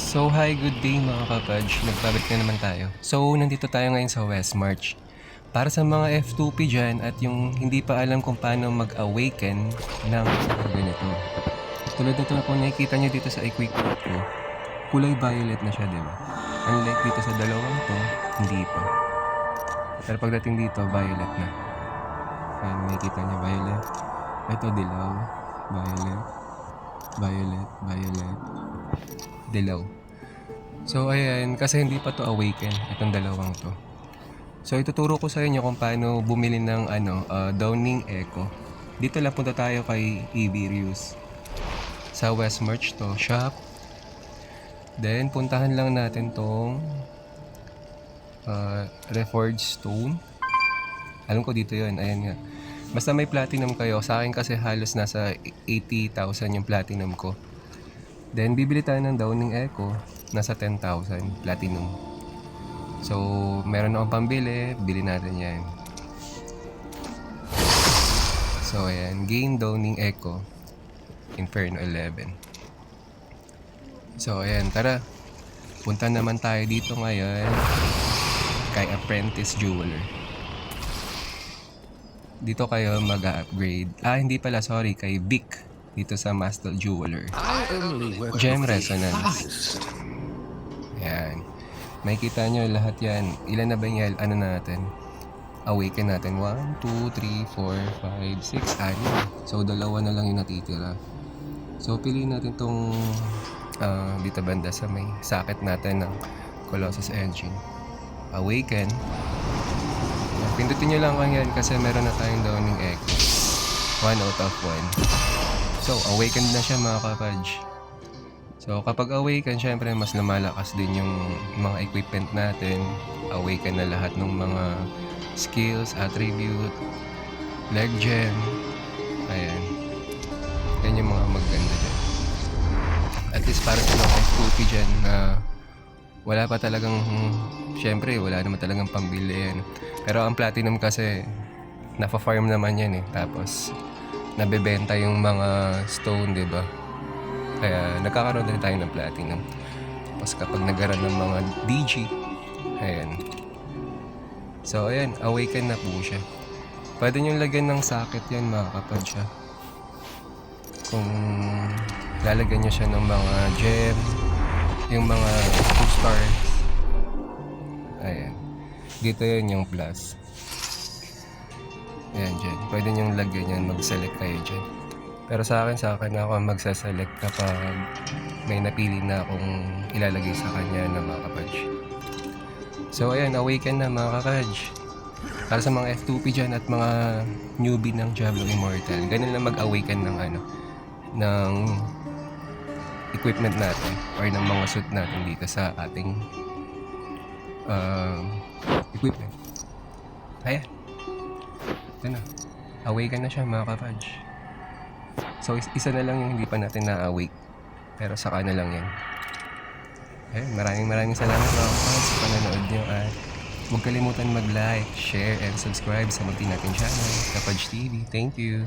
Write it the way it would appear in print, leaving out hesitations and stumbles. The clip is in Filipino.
So hi, good day mga kapaj. Nagbabalik na naman tayo. So nandito tayo ngayon sa West March. Para sa mga F2P dyan at yung hindi pa alam kung paano mag-awaken ng ganito. Tulad nito na kung nakikita nyo dito sa equipment ko, kulay violet na siya, diba? Unlike dito sa dalawang to, hindi pa. Pero pagdating dito, violet na. Ayan, makikita nyo violet. Ito dilaw, violet, violet, violet, dilaw. So ayan, kasi hindi pa to awaken, itong dalawang to. So ituturo ko sa inyo kung paano bumili ng Downing Echo. Dito lang punta tayo kay EV Reuse. Sa West March to, shop. Then puntahan lang natin tong Reforged Stone. Alam ko dito yun, ayan nga. Basta may platinum kayo, sa akin kasi halos nasa 80,000 yung platinum ko. Then bibili tayo ng Downing Echo, nasa 10,000 platinum. So meron akong pambili, bili natin yan. So ayan, Gain Downing Echo Inferno 11. So ayan, tara. Punta naman tayo dito ngayon kay Apprentice Jeweler. Dito kayo mag-upgrade. Hindi pala, sorry, kay Vic dito sa Master Jeweler. Gem Resonance. Ayan. Makikita nyo lahat yan. Ilan na ba yan? Ano natin? Awaken natin. 1, 2, 3, 4, 5, 6, 6. So, dalawa na lang yung natitira. So, piliin natin tong dito banda sa may socket natin ng Colossus Engine. Awaken. Pindutin nyo lang yan kasi meron na tayong Downing Echo. 1 out of 1. So, awakened na siya mga kapaj. So, kapag awaken, syempre mas lumalakas din yung mga equipment natin. Awaken na lahat ng mga skills, attribute, leg gem. Ayan. Yan yung mga maganda dyan. At least para sa mga F2P dyan na wala pa talagang, syempre wala naman talagang pambili yan. Pero ang platinum kasi, nafa-farm naman yan eh. Tapos, nabebenta yung mga stone, diba? Kaya nagkakaroon din tayo ng platinum. Tapos kapag nagkaroon ng mga DG, ayan. So ayan, awaken na po siya. Pwede nyo lagyan ng socket yan mga kapad siya. Kung lalagyan nyo siya ng mga gem, yung mga 2 stars. Ayan. Dito yun yung plus. Ayan dyan. Pwede nyo lagyan yan, mag-select kayo dyan. Pero sa akin ako magsaselect kapag may napili na akong ilalagay sa kanya na mga kapaj. So ayan, awaken na mga kapaj. Para sa mga F2P dyan at mga newbie ng Diablo Immortal, ganun lang mag-awaken ng ng equipment natin or ng mga suit natin dito sa ating equipment. Ayan. Ito na. Awaken na siya mga kapaj. So, isa na lang yung hindi pa natin na-awake. Pero saka na lang yan. Maraming salamat mga kapatid sa panonood nyo. At huwag kalimutan mag-like, share, and subscribe sa munti natin channel, Kapaj TV. Thank you!